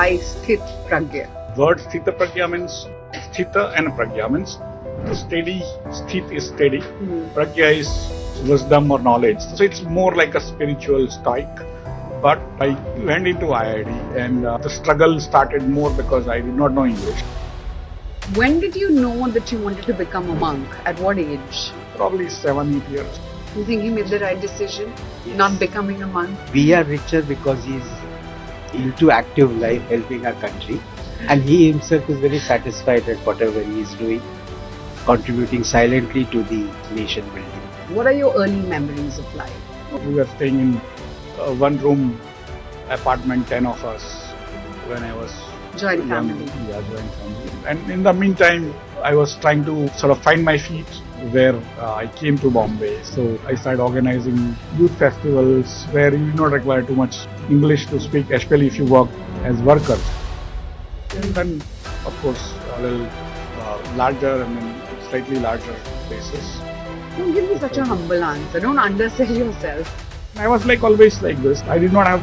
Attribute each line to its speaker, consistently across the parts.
Speaker 1: why Sthit Pragya?
Speaker 2: Word Sthita Pragya means Sthita and Pragya means steady. Sthit is steady. Pragya is wisdom or knowledge. So it's more like a spiritual stoic. But I went into IIT and the struggle started more because I did not know English.
Speaker 1: When did you know that you wanted to become a monk? At what age?
Speaker 2: Probably 7, 8 years.
Speaker 1: You think you made the right decision?
Speaker 3: Yes.
Speaker 1: Not becoming a monk?
Speaker 3: We are richer because he's into active life, helping our country, and he himself is very satisfied at whatever he is doing, contributing silently to the nation building.
Speaker 1: What are your early memories of life?
Speaker 2: We were staying in one room apartment, 10 of us, when I was
Speaker 1: Joint
Speaker 2: young.
Speaker 1: family.
Speaker 2: Yeah, joint family. And in the meantime, I was trying to sort of find my feet where I came to Bombay. So I started organizing youth festivals where you do not require too much English to speak, especially if you work as workers. And then, of course, a little larger and then slightly larger places.
Speaker 1: Don't give me such a humble answer. Don't undersell yourself.
Speaker 2: I was like always like this. I did not have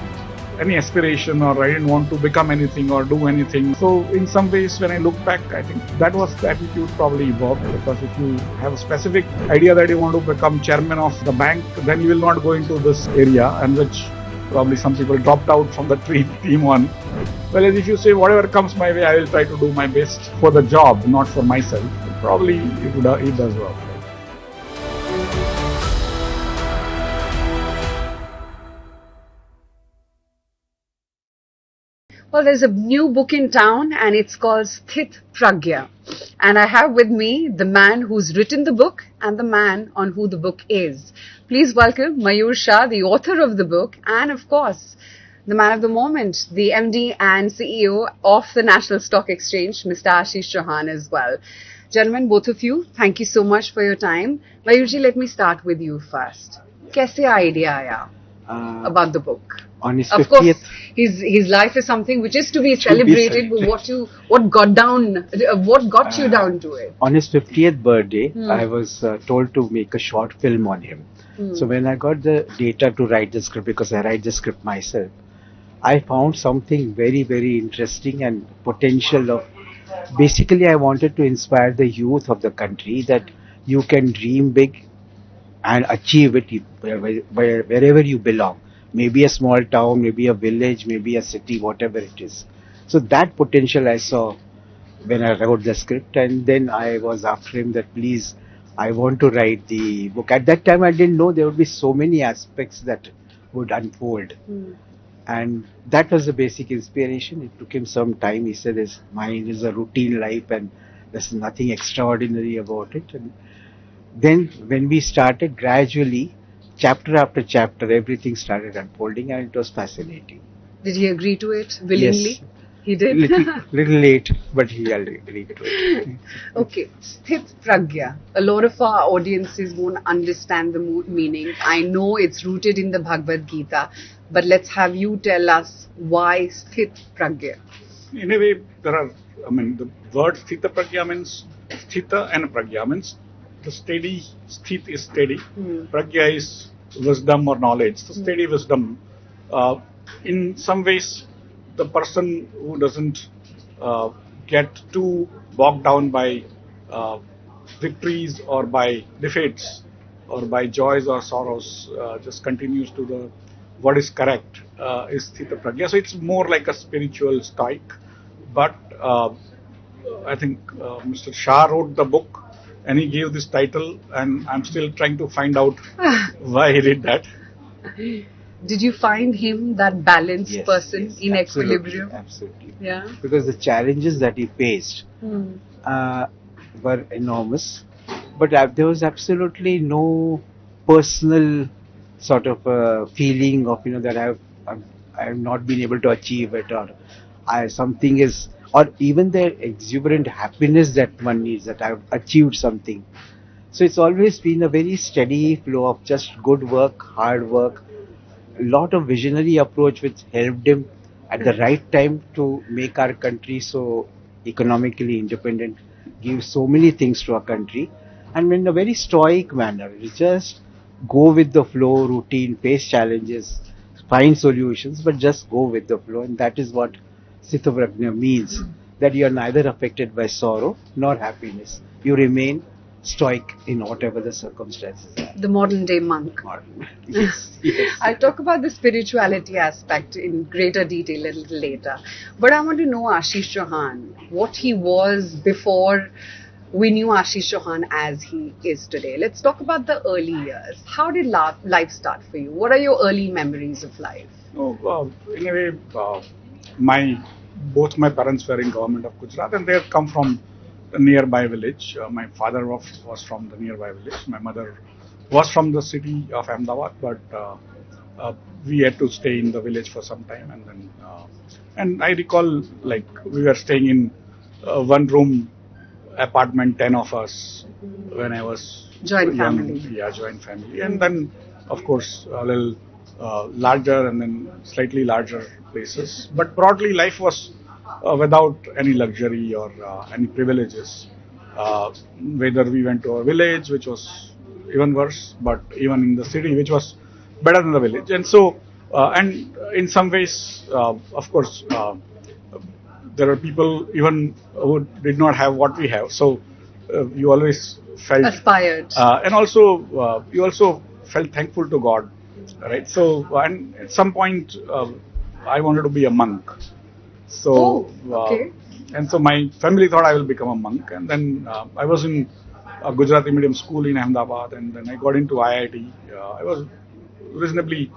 Speaker 2: any aspiration or I didn't want to become anything or do anything. So in some ways when I look back, I think that was the attitude probably evolved, because if you have a specific idea that you want to become chairman of the bank, then you will not go into this area, and which probably some people dropped out from the team on. Whereas if you say whatever comes my way, I will try to do my best for the job, not for myself, probably it does work.
Speaker 1: Well, there's a new book in town and it's called Sthit Pragya. And I have with me the man who's written the book and the man on who the book is. Please welcome Mayur Shah, the author of the book, and of course, the man of the moment, the MD and CEO of the National Stock Exchange, Mr. Ashish Chauhan as well. Gentlemen, both of you, thank you so much for your time. Mayurji, let me start with you first. Kaise idea aaya about the book?
Speaker 3: On his
Speaker 1: Of
Speaker 3: 50th,
Speaker 1: course, his life is something which is to be celebrated. But what got you down to it?
Speaker 3: On his 50th birthday, I was told to make a short film on him. So when I got the data to write the script, because I write the script myself, I found something very, very interesting and potential of. Basically, I wanted to inspire the youth of the country that you can dream big and achieve it wherever you belong. Maybe a small town, maybe a village, maybe a city, whatever it is. So that potential I saw when I wrote the script, and then I was after him that please, I want to write the book. At that time I didn't know there would be so many aspects that would unfold. And that was the basic inspiration. It took him some time. He said his mind is a routine life and there's nothing extraordinary about it. And then when we started gradually, chapter after chapter, everything started unfolding and it was fascinating.
Speaker 1: Did he agree to it willingly?
Speaker 3: Yes.
Speaker 1: He did?
Speaker 3: Little late, but he agreed to it.
Speaker 1: Okay, Sthit Pragya. A lot of our audiences won't understand the meaning. I know it's rooted in the Bhagavad Gita, but let's have you tell us why Sthit Pragya.
Speaker 2: In a way, the word Sthita Pragya means Sthita and Pragya means the steady. Sthit is steady. Pragya is wisdom or knowledge. So steady wisdom. In some ways, the person who doesn't get too bogged down by victories or by defeats or by joys or sorrows, just continues to the what is correct is Sthita Pragya. So it's more like a spiritual stoic. But I think Mr. Shah wrote the book and he gave this title, and I'm still trying to find out why he did that.
Speaker 1: Did you find him that balanced person
Speaker 3: yes,
Speaker 1: in equilibrium?
Speaker 3: Absolutely.
Speaker 1: Yeah.
Speaker 3: Because the challenges that he faced were enormous, but there was absolutely no personal sort of feeling of that I have not been able to achieve it, or something is, or even the exuberant happiness that one needs that I've achieved something. So it's always been a very steady flow of just good work, hard work, a lot of visionary approach which helped him at the right time to make our country so economically independent, give so many things to our country, and in a very stoic manner. You just go with the flow, routine, face challenges, find solutions, but just go with the flow, and that is what Sthitaprajna means that you are neither affected by sorrow nor happiness. You remain stoic in whatever the circumstances are.
Speaker 1: The modern day monk.
Speaker 3: Yes, yes.
Speaker 1: I'll talk about the spirituality aspect in greater detail a little later. But I want to know Ashish Chauhan, what he was before we knew Ashish Chauhan as he is today. Let's talk about the early years. How did life start for you? What are your early memories of life?
Speaker 2: No, in a way, my both my parents were in government of Gujarat, and they had come from a nearby village. My father was from the nearby village. My mother was from the city of Ahmedabad, but we had to stay in the village for some time, and I recall like we were staying in one room apartment, 10 of us, when I was
Speaker 1: Joint
Speaker 2: young.
Speaker 1: family.
Speaker 2: Yeah, joint family, and then of course a little larger and then slightly larger places. But broadly, life was without any luxury or any privileges. Whether we went to a village, which was even worse, but even in the city, which was better than the village. And so, and in some ways, of course, there are people even who did not have what we have. So you always felt
Speaker 1: Aspired.
Speaker 2: and also you also felt thankful to God, right? So and at some point I wanted to be a monk. So
Speaker 1: Okay.
Speaker 2: and so my family thought I will become a monk, and then I was in a Gujarati medium school in Ahmedabad, and then I got into IIT. I was reasonably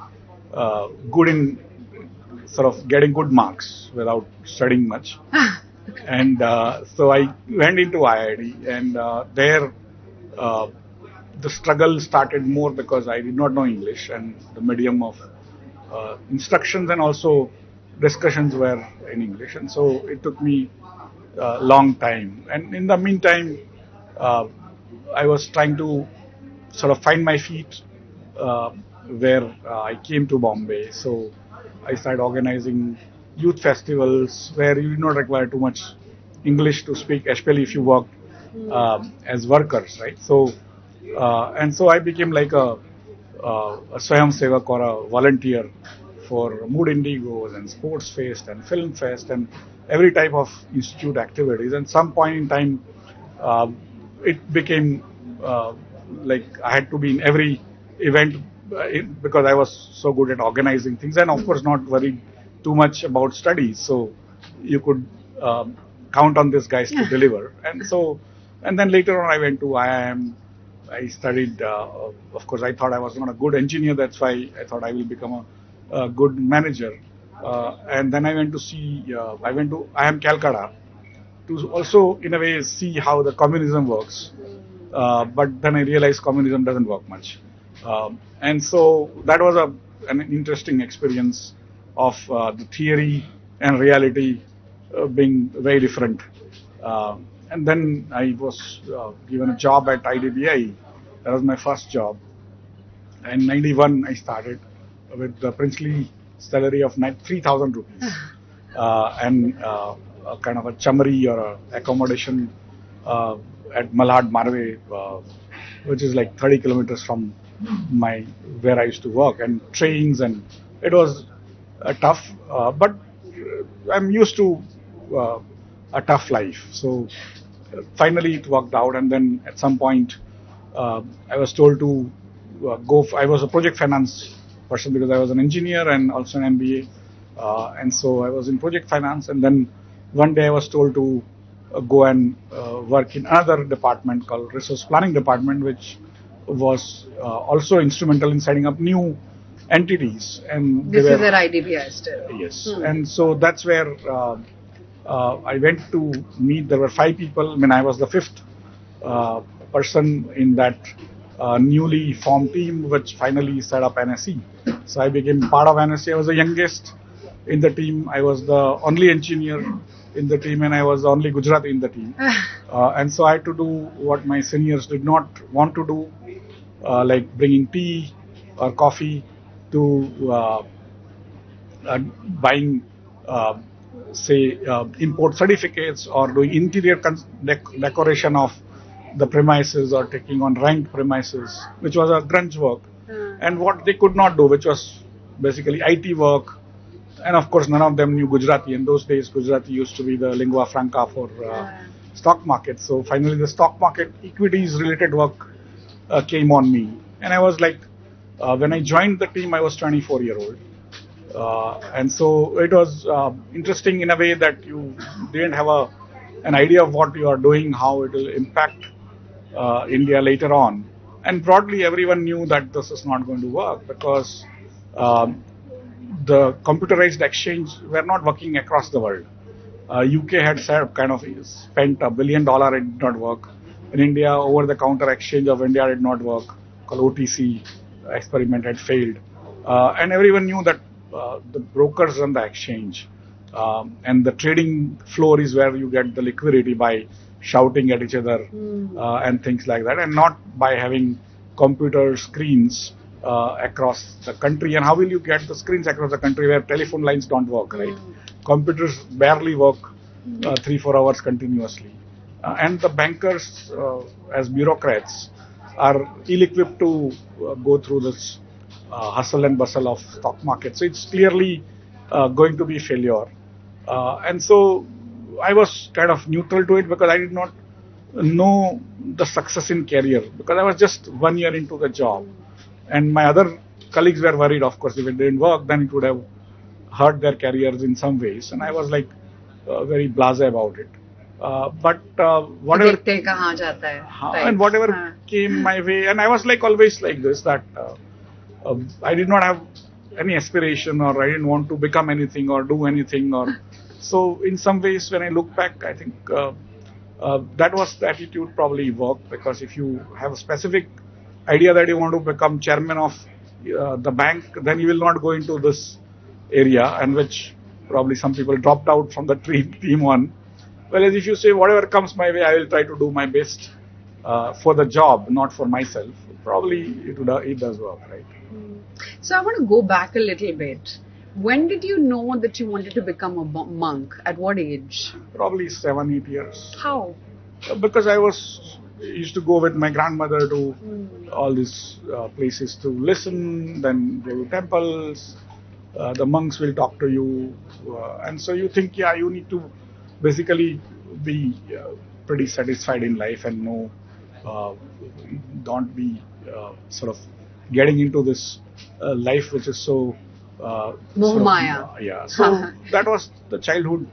Speaker 2: good in sort of getting good marks without studying much. And so I went into IIT, and there uh, the struggle started more because I did not know English, and the medium of instructions and also discussions were in English, and so it took me a long time. And in the meantime, uh, I was trying to sort of find my feet where I came to Bombay. So I started organizing youth festivals where you do not require too much English to speak, especially if you work as workers, right? So and so I became like a Swayam Sevak or a volunteer for Mood Indigos and Sports Fest and Film Fest and every type of institute activities. And some point in time, uh, it became like I had to be in every event because I was so good at organizing things, and of course not worried too much about studies. So you could count on these guys to deliver. And so, and then later on I went to IIM. I studied, of course, I thought I was not a good engineer. That's why I thought I will become a good manager. And then I went to I went to IIM Calcutta to also, in a way, see how the communism works. But then I realized communism doesn't work much. And so that was an interesting experience of the theory and reality being very different. And then I was given a job at IDBI. That was my first job. In 91, I started with the princely salary of 3,000 rupees and a kind of a chamari or a accommodation at Malad Marve, which is like 30 kilometers from where I used to work, and trains, and it was tough, but I'm used to a tough life. So finally it worked out, and then at some point I was told to I was a project finance person because I was an engineer and also an MBA, and so I was in project finance. And then one day I was told to go and work in another department called resource planning department, which was also instrumental in setting up new entities. And
Speaker 1: this is at IDBI still.
Speaker 2: Yes, and so that's where I went to meet. There were 5 people. I mean, I was the 5th person in that newly formed team, which finally set up NSE. So I became part of NSE. I was the youngest in the team. I was the only engineer in the team, and I was the only Gujarati in the team. And so I had to do what my seniors did not want to do, like bringing tea or coffee, to buying, say, import certificates, or doing interior decoration of the premises, or taking on ranked premises, which was a grunge work. And what they could not do, which was basically IT work and of course, none of them knew Gujarati. In those days, Gujarati used to be the lingua franca for stock market. So finally, the stock market equities related work came on me, and I was like, when I joined the team, I was 24-year-old. And so it was interesting in a way that you didn't have an idea of what you are doing, how it will impact India later on. And broadly, everyone knew that this is not going to work because um, the computerized exchange were not working across the world. UK had kind of spent $1 billion, it did not work. In India, over-the-counter exchange of India did not work, called OTC experiment had failed. And everyone knew that the brokers run the exchange. And the trading floor is where you get the liquidity by shouting at each other and things like that, and not by having computer screens across the country. And how will you get the screens across the country where telephone lines don't work, right? Computers barely work 3-4 hours continuously. And the bankers, as bureaucrats, are ill-equipped to go through this hustle and bustle of stock market. So it's clearly going to be failure. And so I was kind of neutral to it because I did not know the success in career because I was just 1 year into the job. And my other colleagues were worried, of course, if it didn't work, then it would have hurt their careers in some ways. And I was like very blasé about it. But whatever and whatever came my way, and I was like always like this, that I did not have any aspiration, or I didn't want to become anything or do anything, or so in some ways when I look back, I think that was the attitude probably worked, because if you have a specific idea that you want to become chairman of the bank, then you will not go into this area, and which probably some people dropped out from the team on. Whereas if you say whatever comes my way, I will try to do my best for the job, not for myself, probably it does work, right?
Speaker 1: So I want to go back a little bit. When did you know that you wanted to become a monk? At what age?
Speaker 2: Probably 7-8 years.
Speaker 1: How?
Speaker 2: Because I used to go with my grandmother to all these places to listen, then go to temples. The monks will talk to you, and so you think, yeah, you need to basically be pretty satisfied in life and know, don't be sort of getting into this life which is so
Speaker 1: Maya.
Speaker 2: Yeah, so that was the childhood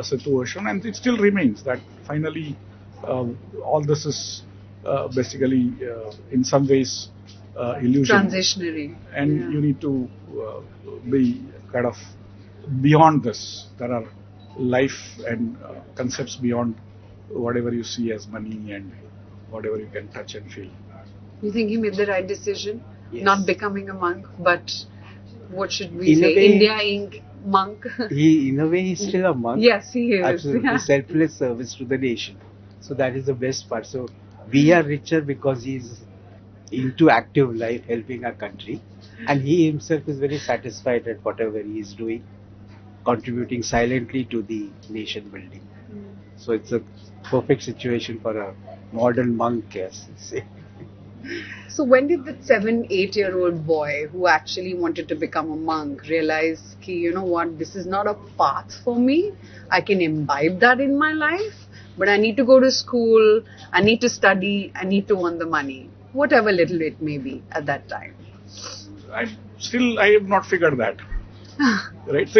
Speaker 2: situation, and it still remains that finally all this is basically in some ways illusion,
Speaker 1: transitionary,
Speaker 2: and you need to be kind of beyond this. There are life and concepts beyond whatever you see as money and whatever you can touch and feel.
Speaker 1: You think he made the right decision?
Speaker 3: Yes.
Speaker 1: Not becoming a monk, but what should we
Speaker 3: In a
Speaker 1: say?
Speaker 3: way,
Speaker 1: India Inc. monk.
Speaker 3: In a way, he's still a monk.
Speaker 1: Yes, he is.
Speaker 3: Absolutely,
Speaker 1: Yeah.
Speaker 3: selfless service to the nation. So that is the best part. So we are richer because he's into active life, helping our country, and he himself is very satisfied at whatever he is doing, contributing silently to the nation building. So it's a perfect situation for a modern monk, yes.
Speaker 1: So when did that 7-8-year-old boy who actually wanted to become a monk realize ki, you know what, this is not a path for me. I can imbibe that in my life, but I need to go to school, I need to study, I need to earn the money, whatever little it may be at that time.
Speaker 2: I have not figured that. Right, so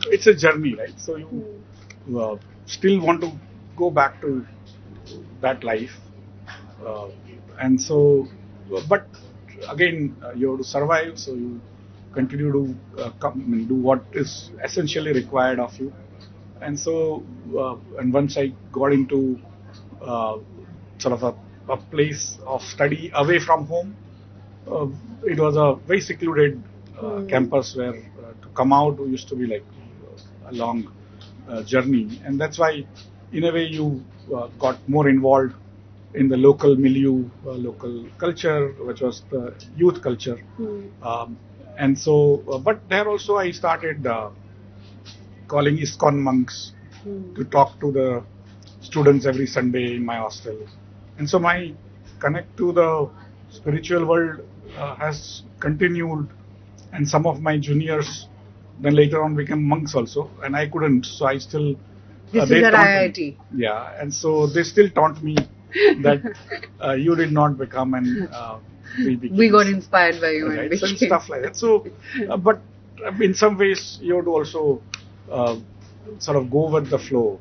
Speaker 2: it's a journey, right? So you still want to go back to that life, and so, but again, you have to survive. So you continue to do what is essentially required of you, and so and once I got into sort of a place of study away from home, it was a very secluded campus where to come out used to be like a long journey, and that's why in a way you got more involved in the local milieu, local culture, which was the youth culture. And so, but there also I started calling ISKCON monks to talk to the students every Sunday in my hostel. And so my connect to the spiritual world has continued, and some of my juniors then later on became monks also, and I couldn't, so I still.
Speaker 1: This
Speaker 2: They
Speaker 1: is at
Speaker 2: taught
Speaker 1: IIT.
Speaker 2: me. Yeah, and so they still taught me that you did not become and we became.
Speaker 1: We got inspired by you and
Speaker 2: Right,
Speaker 1: became.
Speaker 2: and stuff like that. So, but in some ways, you have to also sort of go with the flow.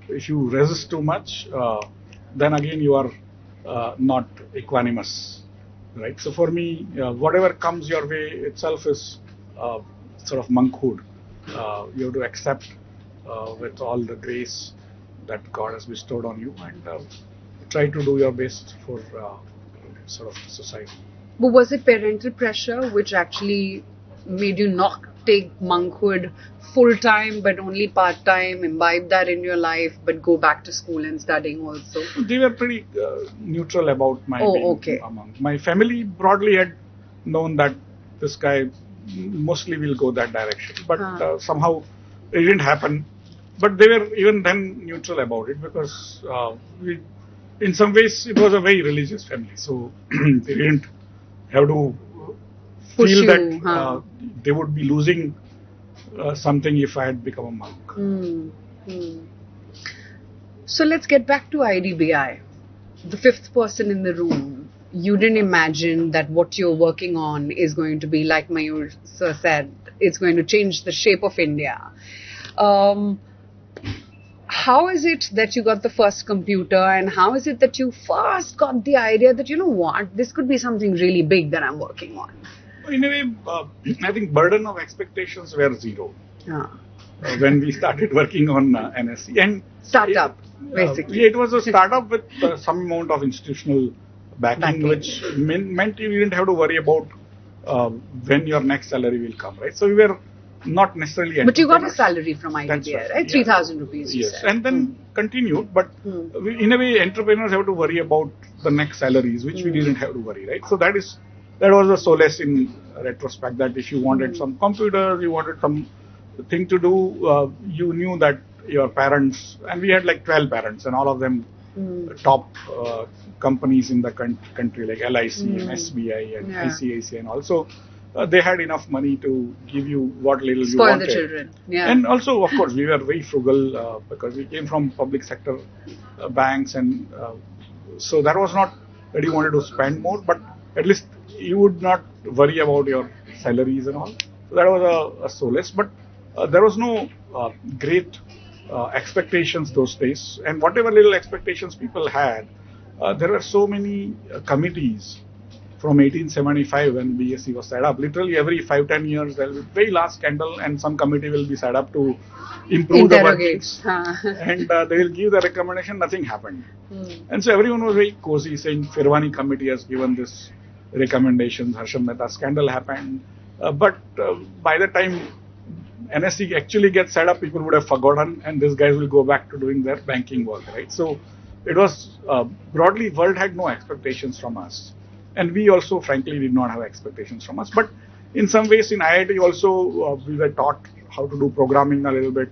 Speaker 2: If you resist too much, then again you are not equanimous, right? So for me, whatever comes your way itself is sort of monkhood. You have to accept with all the grace that God has bestowed on you and try to do your best for sort of society.
Speaker 1: But was it parental pressure which actually made you not take monkhood full time but only part time, imbibe that in your life, but go back to school and studying also?
Speaker 2: They were pretty neutral about my being
Speaker 1: okay.
Speaker 2: a monk. My family broadly had known that this guy mostly will go that direction, but somehow it didn't happen. But they were even then neutral about it because in some ways it was a very religious family, so they didn't have to
Speaker 1: Push
Speaker 2: feel
Speaker 1: you,
Speaker 2: that they would be losing something if I had become a monk.
Speaker 1: So let's get back to IDBI. The fifth person in the room. You didn't imagine that what you're working on is going to be, like Mayur sir said, it's going to change the shape of India. How is it that you got the first computer, and how is it that you first got the idea that, you know what, this could be something really big that I'm working on?
Speaker 2: In a way, I think burden of expectations were zero when we started working on NSC. And
Speaker 1: startup, basically.
Speaker 2: It was a startup with some amount of institutional backing. Which meant you didn't have to worry about when your next salary will come, right? So we were not necessarily.
Speaker 1: But you got a salary from IDBI, right? 3,000 rupees.
Speaker 2: Yes, and then continued. But in a way, entrepreneurs have to worry about the next salaries, which we didn't have to worry, right? So that was a solace in retrospect, that if you wanted some computer, you wanted some thing to do, you knew that your parents, and we had like 12 parents, and all of them top companies in the country like LIC and SBI and ICICI and also. They had enough money to give you what little you wanted.
Speaker 1: Spoil the children. Yeah.
Speaker 2: And also, of course, we were very frugal because we came from public sector banks, and so that was not that you wanted to spend more, but at least you would not worry about your salaries and all. So that was a solace. But there was no great expectations those days, and whatever little expectations people had, there were so many committees. From 1875 when BSc was set up, literally every 5-10 years there will be very last scandal and some committee will be set up to improve the workings. And they will give the recommendation, nothing happened. And so everyone was very cozy saying Firwani committee has given this recommendations, Harsham Mehta scandal happened. But by the time NSC actually gets set up, people would have forgotten and these guys will go back to doing their banking work, right? So it was broadly, world had no expectations from us. And we also, frankly, did not have expectations from us. But in some ways, in IIT also, we were taught how to do programming a little bit,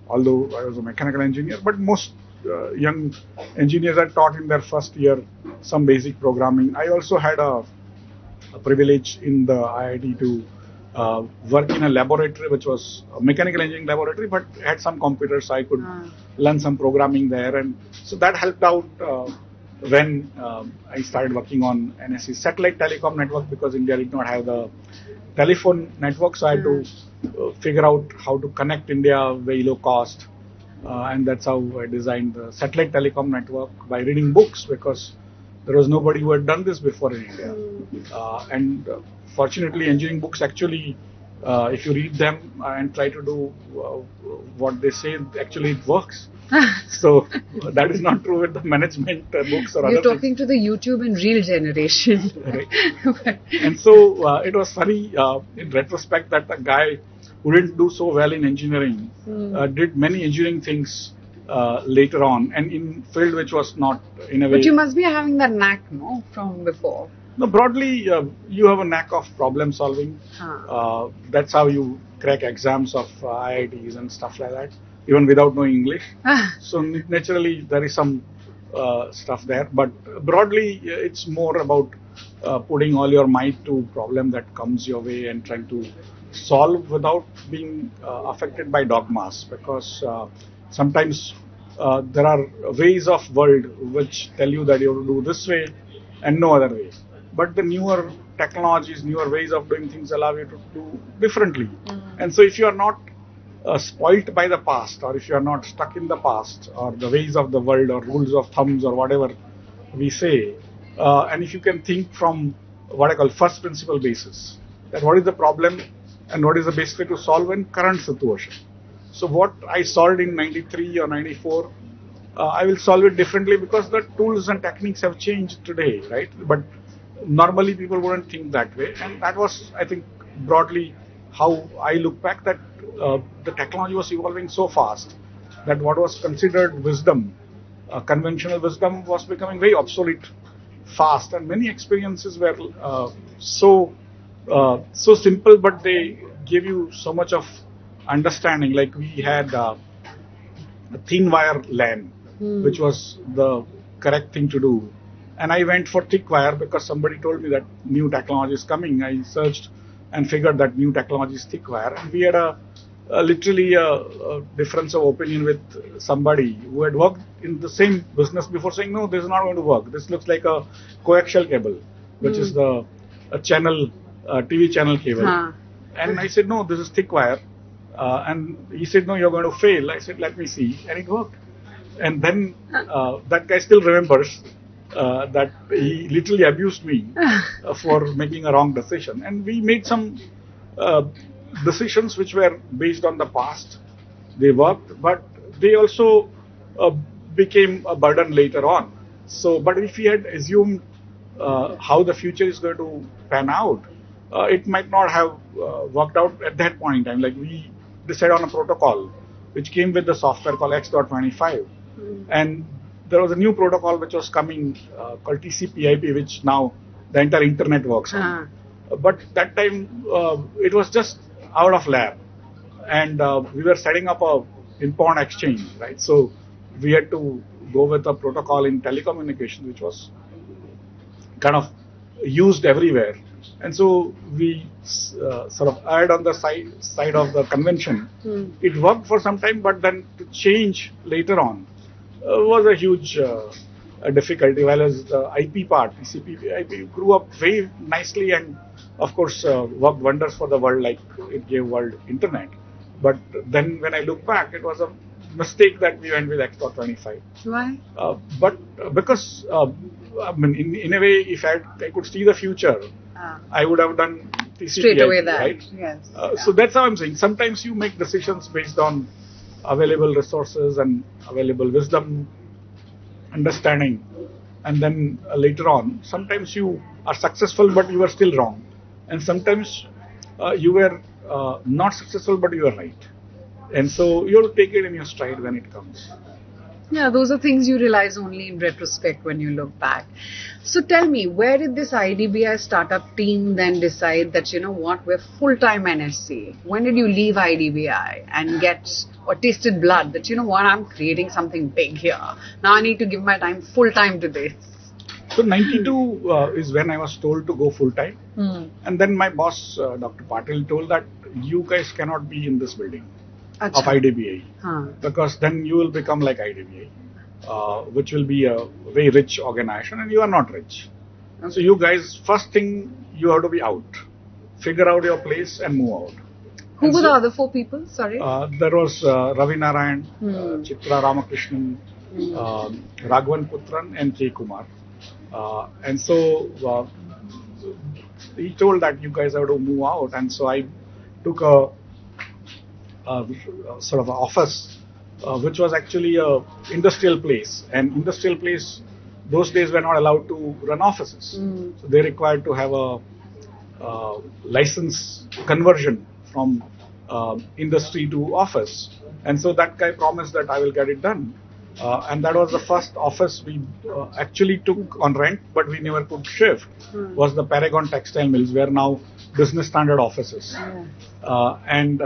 Speaker 2: although I was a mechanical engineer. But most young engineers are taught in their first year some basic programming. I also had a privilege in the IIT to work in a laboratory, which was a mechanical engineering laboratory, but had some computers, so I could learn some programming there. And so that helped out when I started working on NSC satellite telecom network, because India did not have the telephone network, so I had to figure out how to connect India very low cost, and that's how I designed the satellite telecom network by reading books, because there was nobody who had done this before in India. And fortunately, engineering books actually, if you read them and try to do what they say, actually it works. So that is not true with the management books or other
Speaker 1: You're talking to the YouTube and Reel generation.
Speaker 2: Right. And so it was funny in retrospect that a guy who didn't do so well in engineering did many engineering things later on, and in field which was not in a way.
Speaker 1: But you must be having that knack, no, from before.
Speaker 2: No, broadly, you have a knack of problem solving. That's how you crack exams of IITs and stuff like that, even without knowing English. So naturally, there is some stuff there. But broadly, it's more about putting all your might to problem that comes your way and trying to solve without being affected by dogmas, because sometimes there are ways of world which tell you that you have to do this way and no other way. But the newer technologies, newer ways of doing things allow you to do differently. And so if you are not spoilt by the past, or if you are not stuck in the past or the ways of the world or rules of thumbs or whatever we say, and if you can think from what I call first principle basis, that what is the problem and what is the best way to solve in current situation. So what I solved in 93 or 94, I will solve it differently because the tools and techniques have changed today, right? But normally people wouldn't think that way, and that was, I think, broadly how I look back, that the technology was evolving so fast that what was considered wisdom, conventional wisdom, was becoming very obsolete fast, and many experiences were so simple, but they gave you so much of understanding. Like we had a thin wire LAN, which was the correct thing to do. And I went for thick wire because somebody told me that new technology is coming. I searched and figured that new technology is thick wire. And we had literally a difference of opinion with somebody who had worked in the same business before, saying, no, this is not going to work. This looks like a coaxial cable, which is a channel, TV channel cable. And I said, no, this is thick wire. And he said, no, you're going to fail. I said, let me see. And it worked. And then that guy still remembers that he literally abused me for making a wrong decision. And we made some decisions which were based on the past. They worked, but they also became a burden later on. So, but if we had assumed how the future is going to pan out, it might not have worked out at that point in time. Like we decided on a protocol which came with the software called X.25, and there was a new protocol which was coming called TCP/IP, which now the entire internet works on. But that time it was just out of lab, and we were setting up a in-pawn exchange, right? So we had to go with a protocol in telecommunications which was kind of used everywhere. And so we sort of erred on the side of the convention. It worked for some time, but then to change later on was a huge difficulty. While as the IP part, TCP IP, grew up very nicely and, of course, worked wonders for the world, like it gave world internet. But then when I look back, it was a mistake that we went with X.25.
Speaker 1: Why?
Speaker 2: But because, I mean, in a way, if I could see the future, I would have done TCP
Speaker 1: straight away
Speaker 2: IP,
Speaker 1: that,
Speaker 2: right?
Speaker 1: Yes.
Speaker 2: So that's how I'm saying. Sometimes you make decisions based on available resources and available wisdom, understanding, and then later on, sometimes you are successful, but you are still wrong. And sometimes you were not successful, but you are right. And so you have to take it in your stride when it comes.
Speaker 1: Yeah, those are things you realize only in retrospect when you look back. So tell me, where did this IDBI startup team then decide that, you know what, we're full-time NSC? When did you leave IDBI and get or tasted blood that, you know what, I'm creating something big here. Now I need to give my time full-time to this?
Speaker 2: So 92 is when I was told to go full-time. And then my boss, Dr. Patil, told that you guys cannot be in this building of IDBI, because then you will become like IDBI, which will be a very rich organization, and you are not rich. So you guys, first thing, you have to be out. Figure out your place and move out.
Speaker 1: Who were the other four people? Sorry.
Speaker 2: There was Ravi Narayan, Chitra Ramakrishnan, Raghavan Putran, and K. Kumar. And so he told that you guys have to move out, and so I took a sort of an office, which was actually a industrial place. And industrial place, those days were not allowed to run offices. So they required to have a license conversion from industry to office. And so that guy promised that I will get it done. And that was the first office we actually took on rent, but we never could shift, was the Paragon Textile Mills, where now business standard offices.
Speaker 1: Yeah.
Speaker 2: And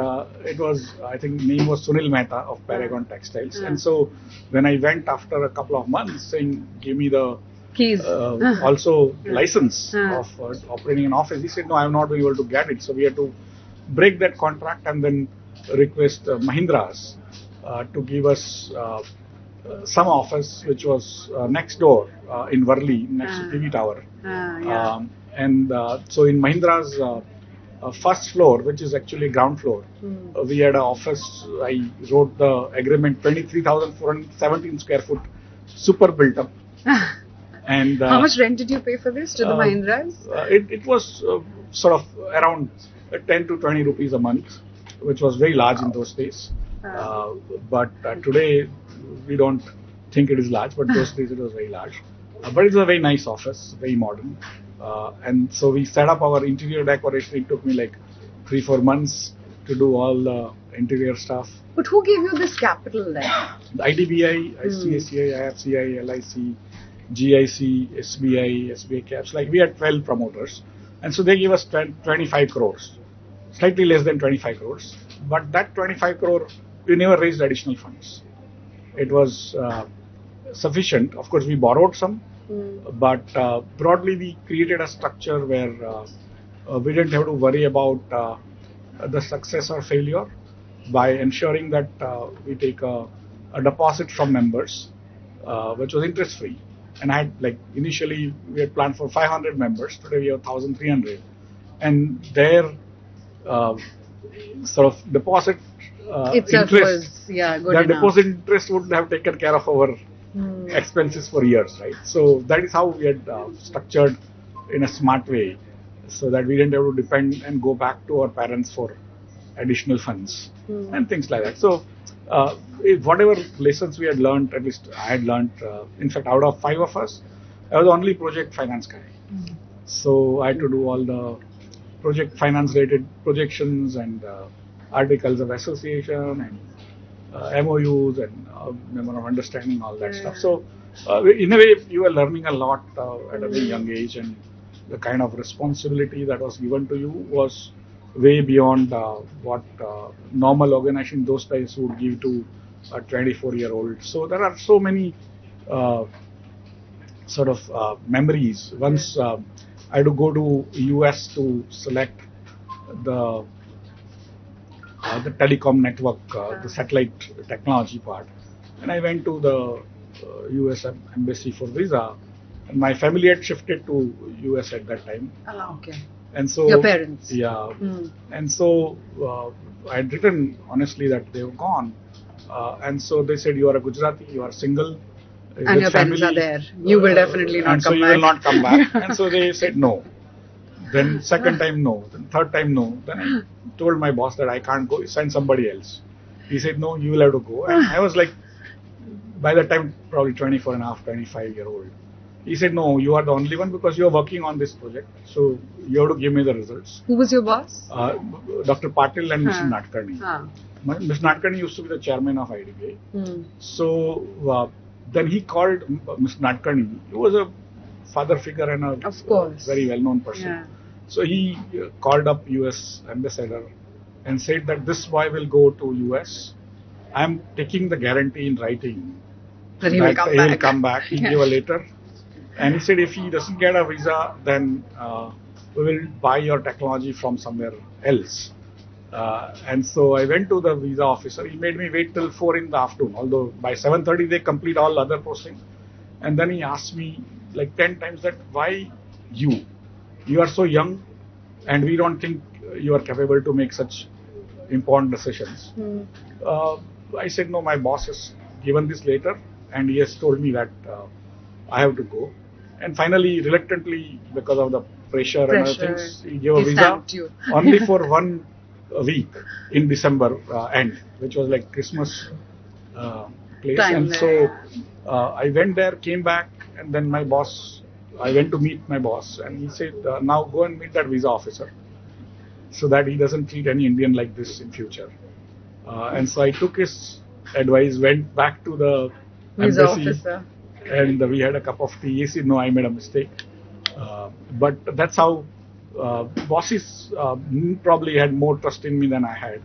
Speaker 2: it was, I think, name was Sunil Mehta of Paragon Textiles. And so when I went after a couple of months saying, give me the
Speaker 1: Keys.
Speaker 2: also license of operating an office, he said, no, I have not been able to get it. So we had to break that contract and then request Mahindras to give us some office which was next door in Worli, next to TV Tower.
Speaker 1: Yeah.
Speaker 2: So in Mahindra's first floor, which is actually ground floor, we had an office. I wrote the agreement, 23,417 square foot, super built up. And
Speaker 1: how much rent did you pay for this to the Mahindras?
Speaker 2: It was sort of around 10 to 20 rupees a month, which was very large in those days. But today we don't think it is large, but those days it was very large. But it's a very nice office, very modern. And so we set up our interior decoration. It took me like 3-4 months to do all the interior stuff.
Speaker 1: But who gave you this capital then?
Speaker 2: The IDBI, ICICI, IFCI, LIC, GIC, SBI, SBI Caps. Like we had 12 promoters. And so they gave us 25 crores, slightly less than 25 crores. But that 25 crore, we never raised additional funds. It was sufficient. Of course, we borrowed some, but broadly we created a structure where we didn't have to worry about the success or failure by ensuring that we take a deposit from members, which was interest free. And I had, like, initially we had planned for 500 members. Today we have 1,300, and their sort of deposit interest,
Speaker 1: was, yeah, good
Speaker 2: that
Speaker 1: enough.
Speaker 2: deposit interest would have taken care of our expenses for years, right? So that is how we had structured in a smart way, so that we didn't have to depend and go back to our parents for additional funds and things like that. So whatever lessons we had learned, at least I had learned, in fact, out of 5 of us, I was the only project finance guy. So I had to do all the project finance related projections and articles of association and MOUs and memorandum of understanding, all that stuff. So in a way, you were learning a lot at a very young age, and the kind of responsibility that was given to you was way beyond what normal organization those days would give to a 24-year-old. So there are so many sort of memories. Once I had to go to US to select the telecom network, the satellite technology part, and I went to the US embassy for visa. And my family had shifted to US at that time.
Speaker 1: Oh, okay.
Speaker 2: And so
Speaker 1: your parents.
Speaker 2: Yeah. And so I had written honestly that they were gone. And so they said, you are a Gujarati, you are single.
Speaker 1: And your parents are there. You will definitely not come back.
Speaker 2: And so you will not come back. And so they said no. Then second time no. Then third time no. Then I told my boss that I can't go, send somebody else. He said, no, you will have to go. And I was like, by that time, probably 24 and a half, 25-year-old. He said, no, you are the only one because you are working on this project. So you have to give me the results.
Speaker 1: Who was your boss?
Speaker 2: Dr. Patil and Mr. Nadkarni. Mr. Nadkarni used to be the chairman of IDBI. So then he called Mr. Nadkarni. He was a father figure and a very well-known person. Yeah. So he called up US ambassador and said that this boy will go to US. I am taking the guarantee in writing
Speaker 1: that he will
Speaker 2: come back. He gave a letter. And he said, if he doesn't get a visa, then we will buy your technology from somewhere else. And so I went to the visa officer. He made me wait till 4 in the afternoon, although by 7:30 they complete all other posting. And then he asked me like 10 times that, why you? You are so young and we don't think you are capable to make such important decisions. I said, no, my boss has given this letter and he has told me that I have to go. And finally, reluctantly, because of the pressure and other things, he gave a visa only for 1 week in December end, which was like Christmas place. And so I went there, came back, and then I went to meet my boss, and he said, now go and meet that visa officer so that he doesn't treat any Indian like this in future. And so I took his advice, went back to the
Speaker 1: visa
Speaker 2: embassy,
Speaker 1: officer.
Speaker 2: And we had a cup of tea. He said, no, I made a mistake. But that's how bosses probably had more trust in me than I had,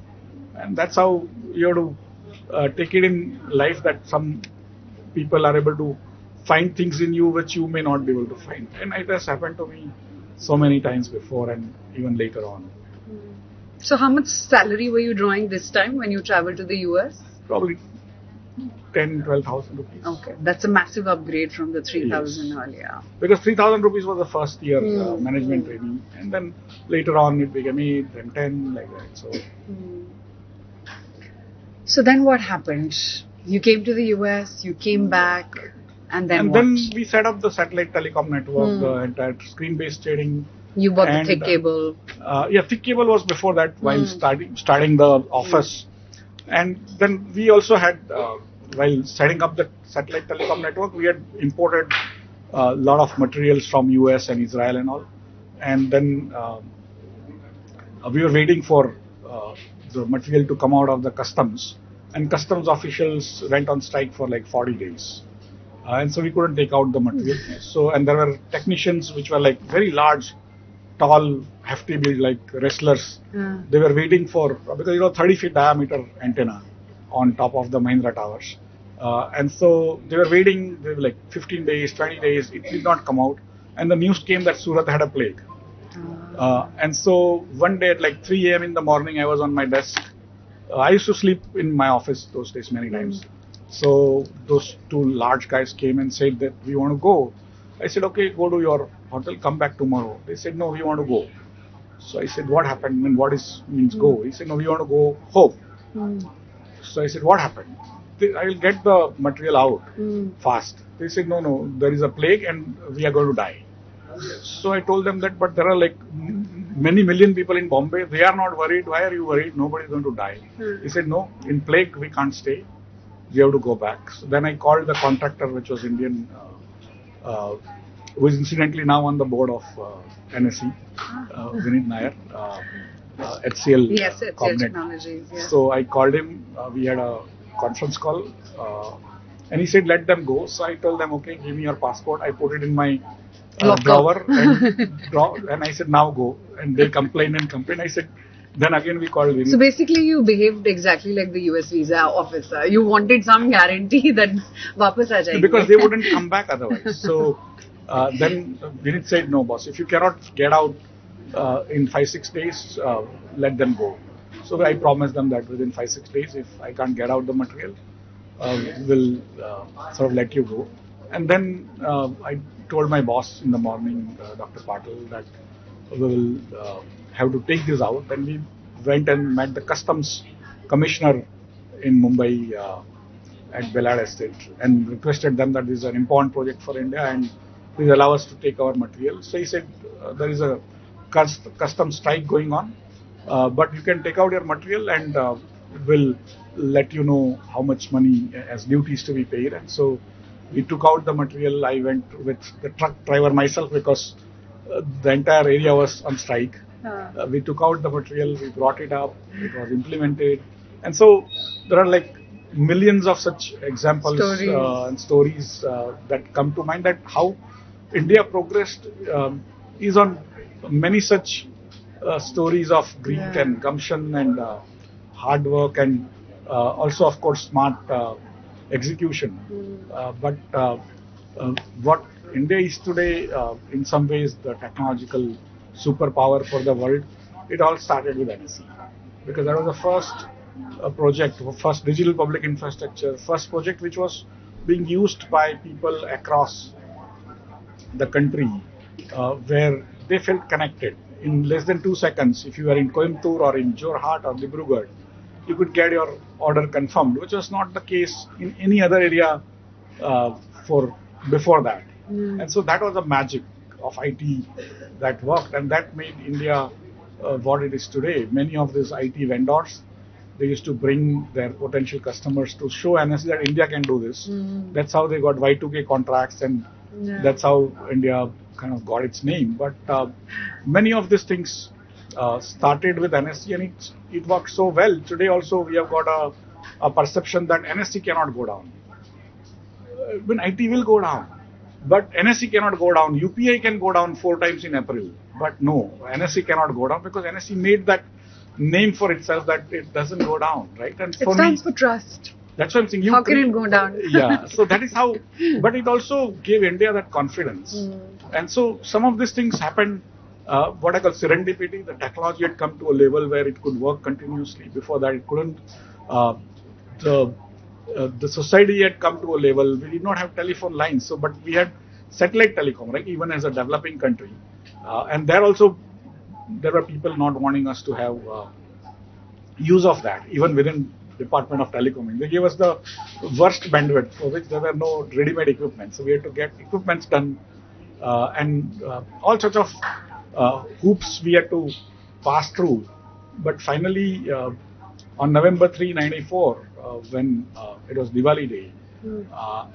Speaker 2: and that's how you have to take it in life, that some people are able to find things in you which you may not be able to find, and it has happened to me so many times before and even later on.
Speaker 1: So how much salary were you drawing this time when you traveled to the US?
Speaker 2: Probably 10,000-12,000 rupees.
Speaker 1: Okay, that's a massive upgrade from the 3,000
Speaker 2: Yes.
Speaker 1: earlier.
Speaker 2: Because 3,000 rupees was the first year management training, and then later on it became 8, then 10, like that.
Speaker 1: So then what happened? You came to the US, you came back, and then
Speaker 2: and
Speaker 1: what?
Speaker 2: then we set up the satellite telecom network, the entire screen-based trading.
Speaker 1: You bought the
Speaker 2: and,
Speaker 1: thick cable.
Speaker 2: Yeah, thick cable was before that, while starting the office. And then we also had, while setting up the satellite telecom network, we had imported a lot of materials from US and Israel and all. And then we were waiting for the material to come out of the customs. And customs officials went on strike for like 40 days. And so we couldn't take out the material. And there were technicians which were like very large, tall, hefty build, like wrestlers. They were waiting for, because 30 feet diameter antenna on top of the Mahindra towers. And so they were waiting, they were like 15 days, 20 days, it did not come out. And the news came that Surat had a plague. And so one day at like 3 a.m. in the morning, I was on my desk. I used to sleep in my office those days many times. So those two large guys came and said that we want to go. I said, okay, go to your hotel, come back tomorrow. They said, no, we want to go. So I said, what happened? And what means go? He said, no, we want to go home. So I said, what happened? I will get the material out fast. They said, no, there is a plague and we are going to die. So I told them that, but there are like many million people in Bombay. They are not worried. Why are you worried? Nobody is going to die. He said, no, in plague we can't stay. We have to go back. So then I called the contractor, which was Indian, who is incidentally now on the board of NSE, Vinit Nair, HCL
Speaker 1: Yes, HCL
Speaker 2: Cognate.
Speaker 1: Technologies. Yes.
Speaker 2: So I called him. We had a conference call, and he said, let them go. So I told them, okay, give me your passport. I put it in my drawer and I said, now go. And they complained. I said, then again we called Vinny.
Speaker 1: So basically you behaved exactly like the US visa officer. You wanted some guarantee that wapas aa jayenge.
Speaker 2: Because they wouldn't come back otherwise. So then Vinit said, no boss, if you cannot get out in 5-6 days, let them go. So I promised them that within 5-6 days, if I can't get out the material, we'll sort of let you go. And then I told my boss in the morning, Dr. Patil, that we will have to take this out. And we went and met the customs commissioner in Mumbai at Belad Estate and requested them that this is an important project for India and please allow us to take our material. So he said, there is a custom strike going on, but you can take out your material and we'll let you know how much money as duties to be paid. And so we took out the material. I went with the truck driver myself because the entire area was on strike. We took out the material, we brought it up, it was implemented. And so there are like millions of such examples and stories that come to mind, that how India progressed is on many such stories of grit and gumption and hard work and also of course smart execution. But what India is today, in some ways the technological superpower for the world, it all started with NSE. Because that was the first project, first digital public infrastructure, first project which was being used by people across the country where they felt connected. In less than 2 seconds, if you were in Coimbatore or in Jorhat or Dibrugarh, you could get your order confirmed, which was not the case in any other area for before that. And so that was the magic of IT that worked, and that made India what it is today. Many of these IT vendors, they used to bring their potential customers to show NSE that India can do this. That's how they got Y2K contracts, and that's how India kind of got its name. But many of these things started with NSE, and it worked so well. Today also we have got a perception that NSE cannot go down. When IT will go down. But NSE cannot go down. UPI can go down 4 times in April. But no, NSE cannot go down because NSE made that name for itself that it doesn't go down, right? And
Speaker 1: It
Speaker 2: for
Speaker 1: stands
Speaker 2: me,
Speaker 1: for trust.
Speaker 2: that's what I'm saying.
Speaker 1: How can it go down?
Speaker 2: Yeah, so that is how, but it also gave India that confidence. And so some of these things happened, what I call serendipity. The technology had come to a level where it could work continuously. Before that, it couldn't. Uh, the the society had come to a level we did not have telephone lines, so but we had satellite telecom, right? Even as a developing country, and there also there were people not wanting us to have use of that, even within Department of Telecom. They gave us the worst bandwidth for which there were no ready-made equipment, so we had to get equipments done, and all sorts of hoops we had to pass through. But finally, on November 3, 94, when it was Diwali Day,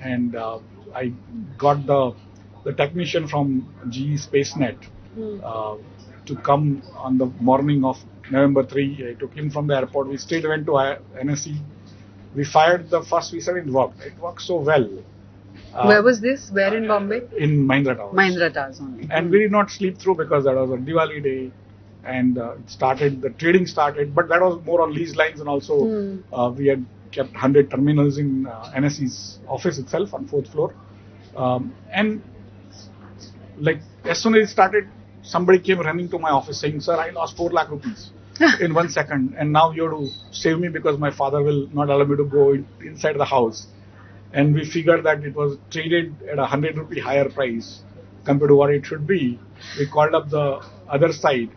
Speaker 2: and I got the technician from GE SpaceNet to come on the morning of November 3. I took him from the airport. We straight went to NSE. We fired the first visa. It worked. It worked so well.
Speaker 1: Where was this? Where in Bombay?
Speaker 2: In Mahindra Towers.
Speaker 1: Mahindra Towers only.
Speaker 2: And we did not sleep through because that was a Diwali day, and it started. The trading started, but that was more on lease lines, and also we had kept 100 terminals in NSE's office itself on 4th floor, and like as soon as it started, somebody came running to my office saying, "Sir, I lost 4 lakh rupees in 1 second, and now you have to save me because my father will not allow me to go inside the house." And we figured that it was traded at a 100 rupee higher price compared to what it should be. We called up the other side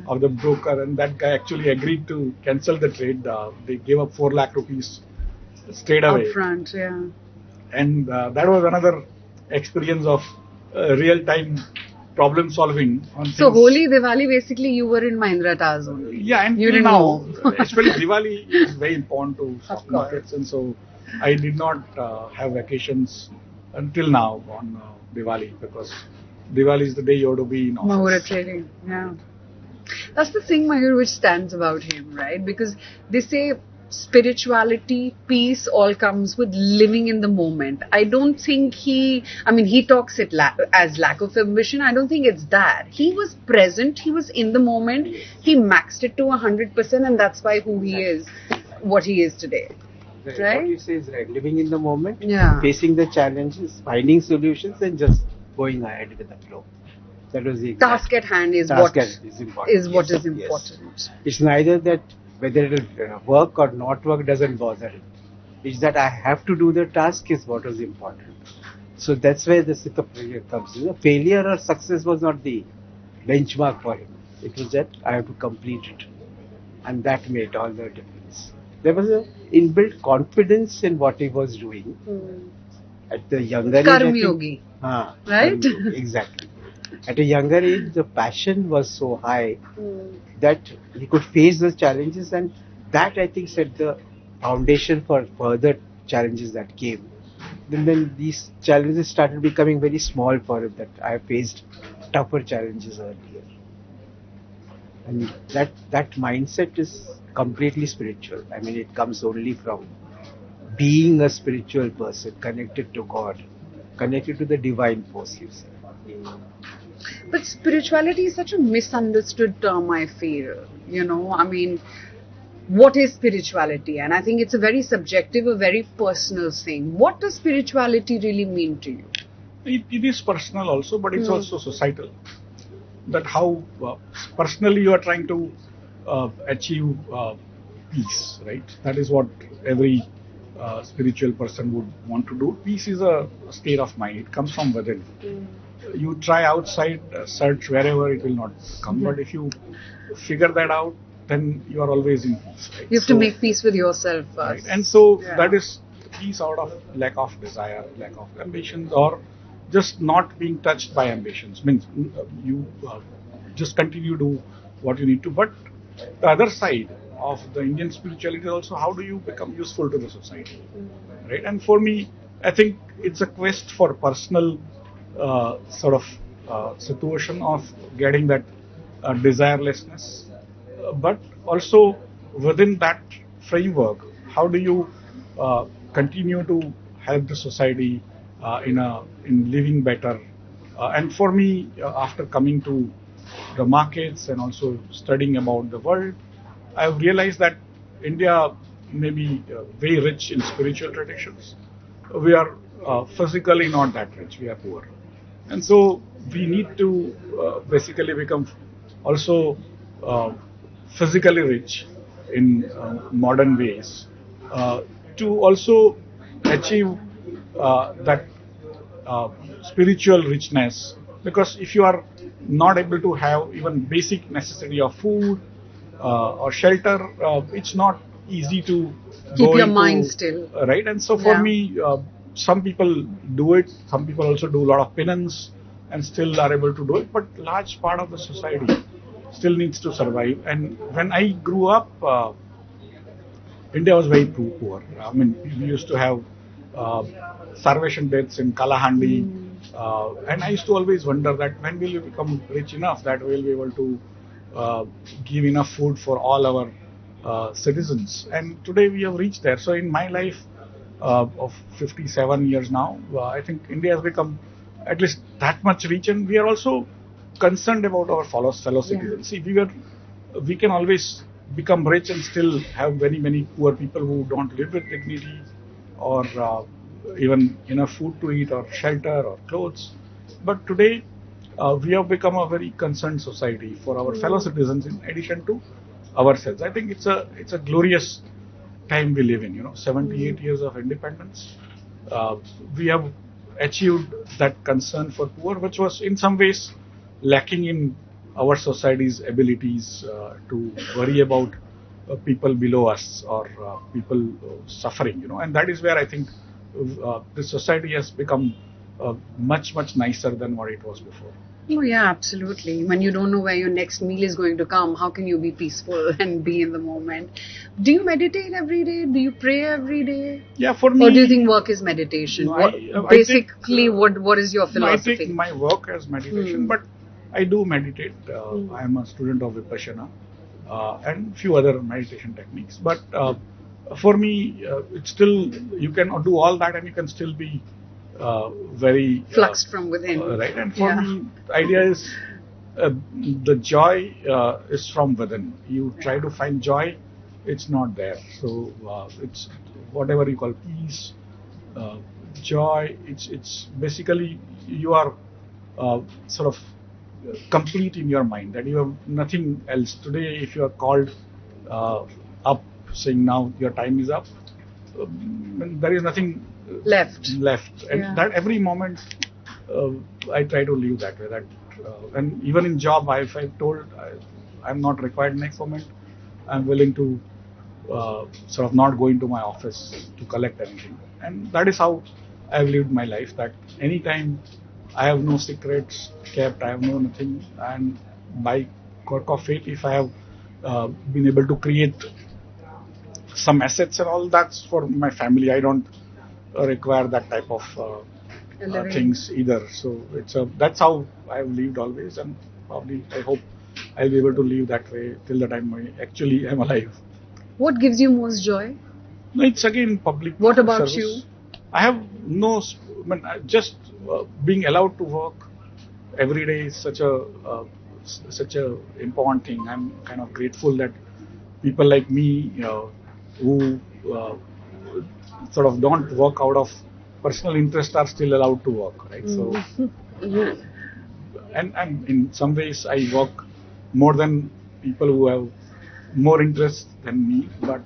Speaker 2: of the broker, and that guy actually agreed to cancel the trade. They gave up 4 lakh rupees straight away.
Speaker 1: Upfront, yeah.
Speaker 2: And that was another experience of real-time problem solving.
Speaker 1: So Holi, Diwali, basically you were in Mahindra Towers only.
Speaker 2: Yeah, and
Speaker 1: you didn't
Speaker 2: now,
Speaker 1: know.
Speaker 2: especially Diwali is very important to stock markets, and so I did not have vacations until now on Diwali, because Diwali is the day you have to be in office.
Speaker 1: Mahura trading, yeah. That's the thing, Mayur, which stands about him, right? Because they say spirituality, peace all comes with living in the moment. I don't think he talks it as lack of ambition. I don't think it's that. He was present, he was in the moment, he maxed it to 100%, and that's why who he is, what he is today. Right?
Speaker 3: What you say is right. Living in the moment,
Speaker 1: facing
Speaker 3: the challenges, finding solutions, and just going ahead with the flow. That was the
Speaker 1: task at hand is what is important.
Speaker 3: Yes. It's neither that whether it will work or not work doesn't bother him. It's that I have to do the task is what is important. So that's where the Sita Praja comes in. Failure or success was not the benchmark for him. It was that I have to complete it, and that made all the difference. There was an inbuilt confidence in what he was doing. At the younger age,
Speaker 1: Karma Yogi.
Speaker 3: Right? Exactly. At a younger age, the passion was so high that he could face those challenges, and that I think set the foundation for further challenges that came. Then these challenges started becoming very small for him, that I faced tougher challenges earlier. And that mindset is completely spiritual. I mean, it comes only from being a spiritual person, connected to God, connected to the divine force, you say.
Speaker 1: But spirituality is such a misunderstood term, I feel. What is spirituality? And I think it's a very subjective, a very personal thing. What does spirituality really mean to you?
Speaker 2: It is personal also, but it's also societal. That how personally you are trying to achieve peace, right? That is what every spiritual person would want to do. Peace is a state of mind. It comes from within. You try outside, search wherever, it will not come. But if you figure that out, then you are always in peace. Right?
Speaker 1: You have to make peace with yourself first.
Speaker 2: Right? And so that is peace out of lack of desire, lack of ambitions, or just not being touched by ambitions. Means you just continue to do what you need to. But the other side of the Indian spirituality is also how do you become useful to the society, right? And for me, I think it's a quest for personal situation of getting that desirelessness, but also within that framework, how do you continue to help the society in living better. And for me, after coming to the markets and also studying about the world, I've realized that India may be very rich in spiritual traditions. We are physically not that rich. We are poor, and so we need to basically become also uh, physically rich in modern ways uh, to also achieve that uh, spiritual richness, because if you are not able to have even basic necessity of food or shelter, it's not easy to
Speaker 1: Keep
Speaker 2: go
Speaker 1: your
Speaker 2: into
Speaker 1: mind still.
Speaker 2: right. And so for
Speaker 1: Yeah.
Speaker 2: me, some people do it, some people also do a lot of penance and still are able to do it, but large part of the society still needs to survive. And when I grew up, India was very poor. I mean, we used to have uh, starvation deaths in Kalahandi, and I used to always wonder that when will we become rich enough that we'll be able to give enough food for all our citizens. And today we have reached there. So in my life of 57 years now, I think India has become at least that much rich, and we are also concerned about our fellow citizens. See, we can always become rich and still have many poor people who don't live with dignity or even enough food to eat or shelter or clothes. But today we have become a very concerned society for our fellow citizens in addition to ourselves. I think it's a glorious time we live in. 78 years of independence. We have achieved that concern for poor, which was in some ways lacking in our society's abilities to worry about people below us or people suffering. And that is where I think the society has become much nicer than what it was before.
Speaker 1: Oh, yeah, absolutely. When you don't know where your next meal is going to come, how can you be peaceful and be in the moment? Do you meditate every day? Do you pray every day?
Speaker 2: Yeah, for me.
Speaker 1: Or do you think work is meditation?
Speaker 2: No,
Speaker 1: Basically, what is your philosophy?
Speaker 2: I take my work as meditation, but I do meditate. I am a student of Vipassana and few other meditation techniques. But for me, it's still, you can do all that and you can still be very
Speaker 1: fluxed from within.
Speaker 2: Right. And for me, the idea is the joy is from within. You try to find joy, it's not there. So it's whatever you call peace, joy. It's basically you are sort of complete in your mind, that you have nothing else. Today, if you are called up saying now your time is up, there is nothing left, and that every moment I try to live that way. That and even in job, if I'm told I'm not required next moment, I'm willing to sort of not go into my office to collect anything, and that is how I've lived my life. That anytime I have no secrets kept, I have no nothing, and by quirk of fate, if I have been able to create some assets and all, that's for my family. I don't require that type of things either. So that's how I've lived always, and probably I hope I'll be able to live that way till the time I actually am alive.
Speaker 1: What gives you most joy?
Speaker 2: No, it's again public.
Speaker 1: What about
Speaker 2: service.
Speaker 1: you?
Speaker 2: I have no. Just being allowed to work every day is such a important thing. I'm kind of grateful that people like me, who sort of don't work out of personal interest, are still allowed to work, right? So, and in some ways, I work more than people who have more interest than me, but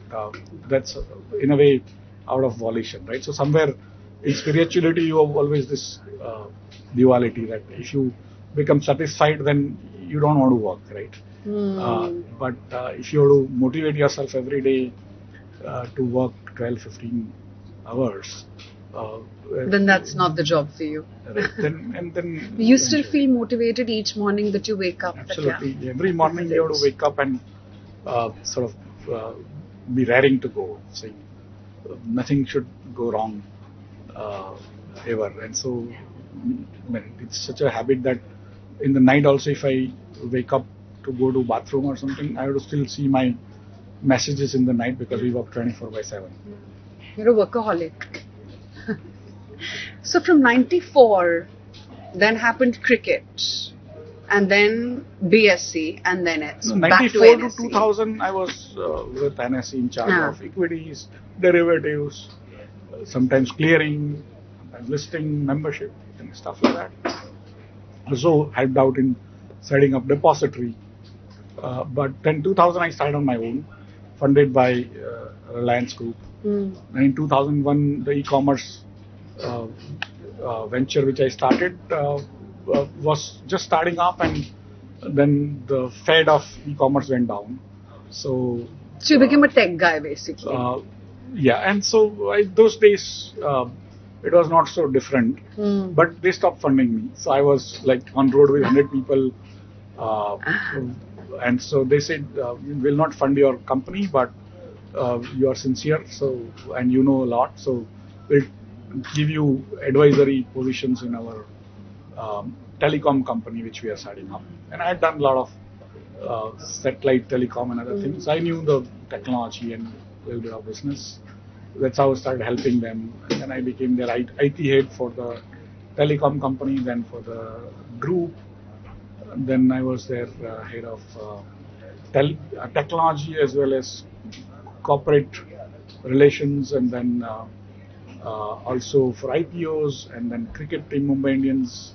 Speaker 2: that's in a way out of volition, right? So somewhere in spirituality, you have always this duality that if you become satisfied, then you don't want to work, right? But if you have to motivate yourself every day to work 12-15 hours,
Speaker 1: then that's not the job for you.
Speaker 2: Right. Then
Speaker 1: you still feel motivated each morning that you wake up.
Speaker 2: Absolutely. Every morning you have to wake up and sort of be raring to go, saying nothing should go wrong ever. And so it's such a habit that in the night also, if I wake up to go to bathroom or something, I have to still see my messages in the night because we work 24/7.
Speaker 1: You're a workaholic. So from 94, then happened cricket, and then BSc, and then it's
Speaker 2: No,
Speaker 1: back to
Speaker 2: 94 to
Speaker 1: NSE.
Speaker 2: 2000, I was with NSE in charge
Speaker 1: Ah.
Speaker 2: of equities, derivatives, sometimes clearing, sometimes listing, membership, and stuff like that. Also helped out in setting up depository. But then 2000, I started on my own, funded by Reliance Group. And in 2001, the e-commerce uh, venture which I started was just starting up, and then the fad of e-commerce went down. So
Speaker 1: So you became a tech guy basically.
Speaker 2: yeah, and so those days it was not so different, but they stopped funding me. So I was like on road with 100 people, and so they said, "We will not fund your company, but you are sincere, so and you know a lot, so we'll give you advisory positions in our telecom company which we are setting up." And I had done a lot of satellite telecom and other things. I knew the technology and a little bit of business. That's how I started helping them. And then I became their IT head for the telecom company, then for the group. And then I was their head of technology as well as corporate relations, and then also for IPOs, and then cricket team Mumbai Indians,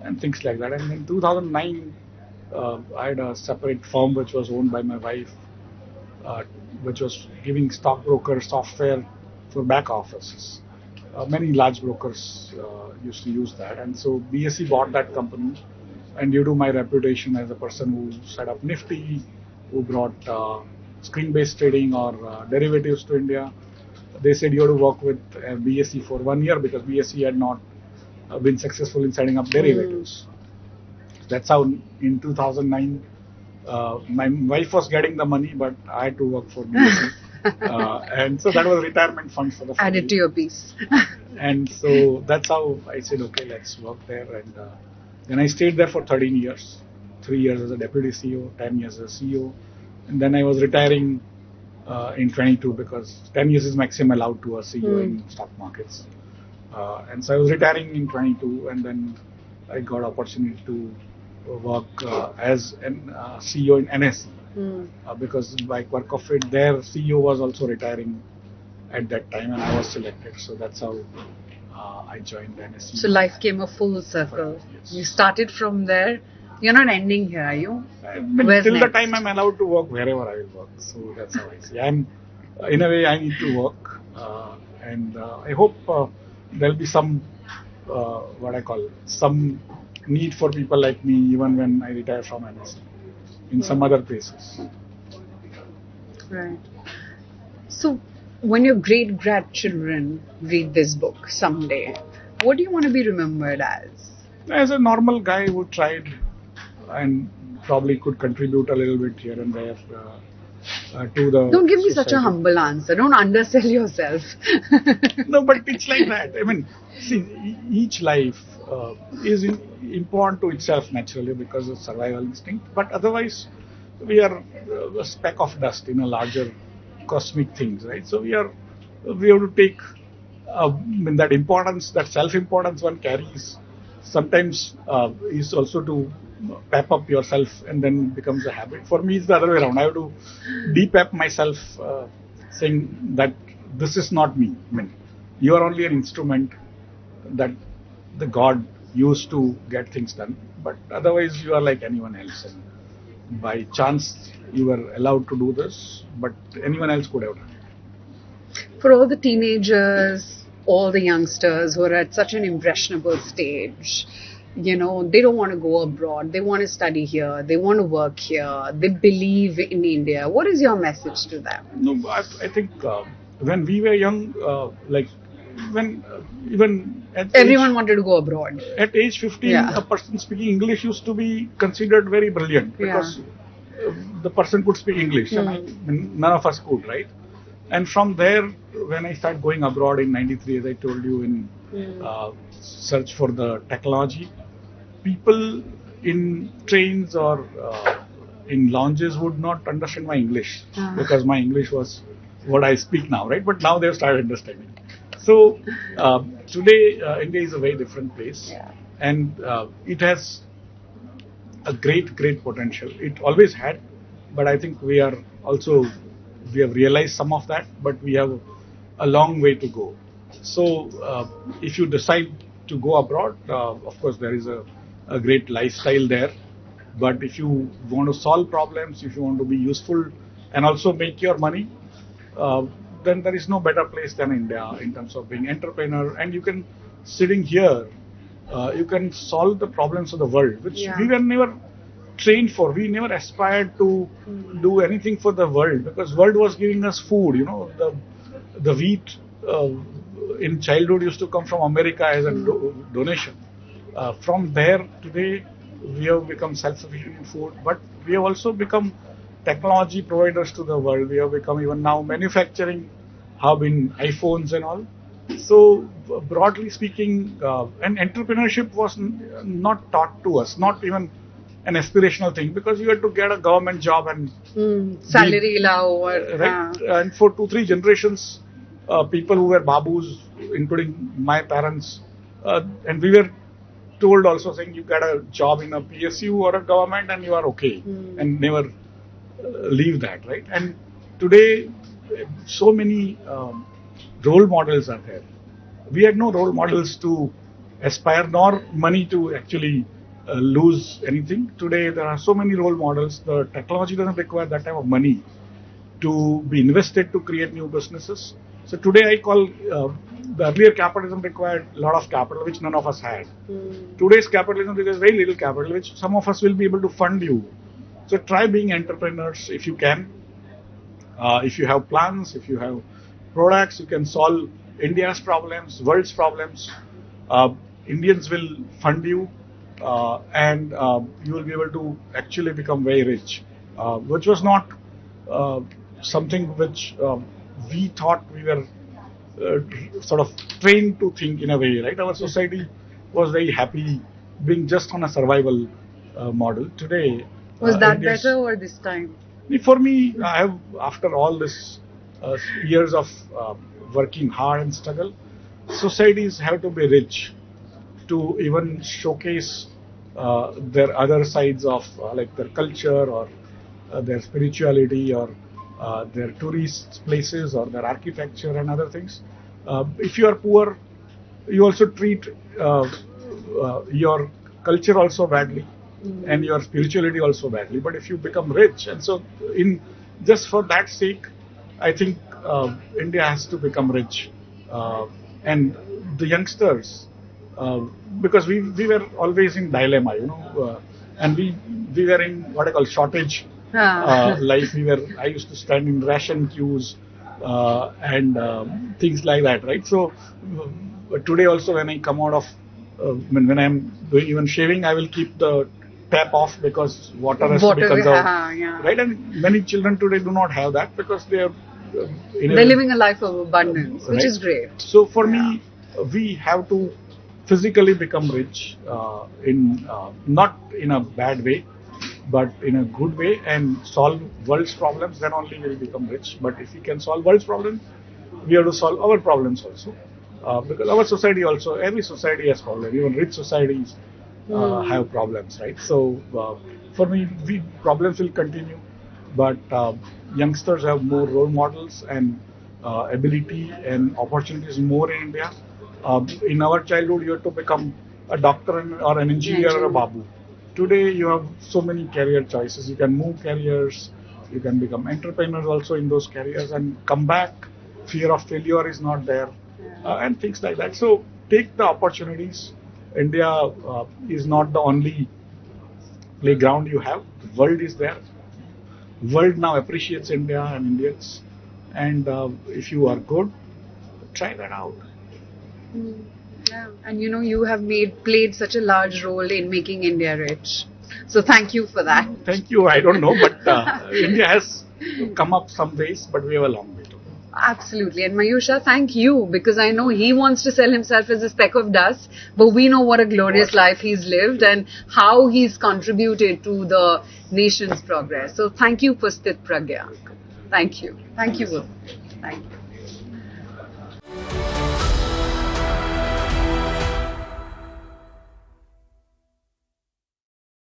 Speaker 2: and things like that. And in 2009, I had a separate firm which was owned by my wife, which was giving stockbroker software for back offices. Many large brokers used to use that, and so BSE bought that company. And due to my reputation as a person who set up Nifty, who brought screen-based trading or derivatives to India, they said you have to work with BSE for 1 year, because BSE had not been successful in setting up derivatives. That's how in 2009 my wife was getting the money, but I had to work for BSE. And so that was retirement funds for the family.
Speaker 1: Added to your piece.
Speaker 2: And so that's how I said, okay, let's work there. And then I stayed there for 13 years, 3 years as a deputy CEO, 10 years as a CEO. And then I was retiring in 22, because 10 years is maximum allowed to a CEO in stock markets. And so I was retiring in 22, and then I got opportunity to work as an CEO in NSE. Because by quirk of it, their CEO was also retiring at that time, and I was selected. So that's how I joined NSE.
Speaker 1: So life came a full circle.
Speaker 2: Yes.
Speaker 1: You started from there. You're not ending here, are you?
Speaker 2: Till the time I'm allowed to work wherever I will work. So that's how I see. In a way, I need to work, and I hope there'll be some what I call some need for people like me, even when I retire from NSE, in some other places.
Speaker 1: Right. So, when your great grandchildren read this book someday, what do you want to be remembered as?
Speaker 2: As a normal guy who tried and probably could contribute a little bit here and there to the
Speaker 1: Don't give me
Speaker 2: society.
Speaker 1: such a humble answer. Don't undersell yourself.
Speaker 2: No, but it's like that. I mean, see, each life is important to itself naturally because of survival instinct. But otherwise, we are a speck of dust in a larger cosmic things, right? So we have to take that importance, that self-importance one carries. Sometimes is also to pep up yourself, and then becomes a habit. For me, it's the other way around. I have to de-pep myself, saying that this is not me. I mean, you are only an instrument that the God used to get things done. But otherwise, you are like anyone else. And by chance, you were allowed to do this, but anyone else could have done it.
Speaker 1: For all the teenagers, all the youngsters who are at such an impressionable stage, they don't want to go abroad. They want to study here. They want to work here. They believe in India. What is your message to them?
Speaker 2: No, I think when we were young, when even at
Speaker 1: Everyone wanted to go abroad.
Speaker 2: At age 15, a person speaking English used to be considered very brilliant because the person could speak English, and none of us could, right? And from there, when I started going abroad in '93, as I told you, in search for the technology, people in trains or in lounges would not understand my English because my English was what I speak now, right? But now they've started understanding. So today India is a very different place,
Speaker 1: Yeah.
Speaker 2: and it has a great potential. It always had, but I think we have realized some of that, but we have a long way to go. So if you decide to go abroad, of course there is a great lifestyle there. But if you want to solve problems, if you want to be useful and also make your money, uh, then there is no better place than India in terms of being entrepreneur. And you can sitting here, you can solve the problems of the world, which
Speaker 1: Yeah.
Speaker 2: we were never trained for. We never aspired to do anything for the world because world was giving us food. You know, the wheat in childhood used to come from America as a donation. From there, today we have become self-sufficient in food, but we have also become technology providers to the world. We have become even now manufacturing hub in iPhones and all. So broadly speaking, and entrepreneurship was not taught to us, not even an aspirational thing, because you had to get a government job and
Speaker 1: Salary lao or
Speaker 2: right. And for 2-3 generations, people who were babus, including my parents, and we were told also saying you get a job in a PSU or a government and you are okay, and never leave that, right? And today, so many role models are there. We had no role models to aspire, nor money to actually lose anything. Today, there are so many role models. The technology doesn't require that type of money to be invested to create new businesses. So today, I call the earlier capitalism required a lot of capital, which none of us had. Today's capitalism requires very little capital, which some of us will be able to fund you. So try being entrepreneurs if you can. If you have plans, if you have products, you can solve India's problems, world's problems. Uh, Indians will fund you, and you will be able to actually become very rich, which was not uh, something which we thought we were sort of trained to think in a way, right? Our society was very happy being just on a survival model. Today,
Speaker 1: was that
Speaker 2: India's-
Speaker 1: better or this time?
Speaker 2: for me, I have, after all this years of working hard and struggle, societies have to be rich to even showcase their other sides of like their culture or their spirituality or their tourist places or their architecture and other things. If you are poor, you also treat your culture also badly and your spirituality also badly. But if you become rich, and so in just for that sake, I think India has to become rich, and the youngsters, uh, because we were always in dilemma, and we were in what I call shortage life. I used to stand in ration queues and things like that, right? So today also when I come out of when I'm doing even shaving, I will keep the tap off because water has to be conserved,
Speaker 1: yeah.
Speaker 2: right? And many children today do not have that because they are
Speaker 1: They're living a life of abundance, which
Speaker 2: right?
Speaker 1: is great.
Speaker 2: So for me, we have to physically become rich in not in a bad way, but in a good way and solve world's problems. Then only we will become rich. But if we can solve world's problems, we have to solve our problems also. Because our society also, every society has problems. Even rich societies have problems, right? So for me, problems will continue, but youngsters have more role models and ability and opportunities more in India. In our childhood, you had to become a doctor or an engineer or a babu. Today, you have so many career choices. You can move careers. You can become entrepreneurs also in those careers and come back. Fear of failure is not there, and things like that. So take the opportunities. India is not the only playground you have. The world is there. World now appreciates India and Indians, and if you are good, try that out.
Speaker 1: Yeah, and you have played such a large role in making India rich. So thank you for that.
Speaker 2: Thank you. I don't know, but India has come up some ways, but we have a long way to go.
Speaker 1: Absolutely. And Mayusha, thank you, because I know he wants to sell himself as a speck of dust, but we know what a glorious life he's lived and how he's contributed to the nation's progress. So thank you for Sthit Pragya. Thank you. Thank you, Will. Thank you.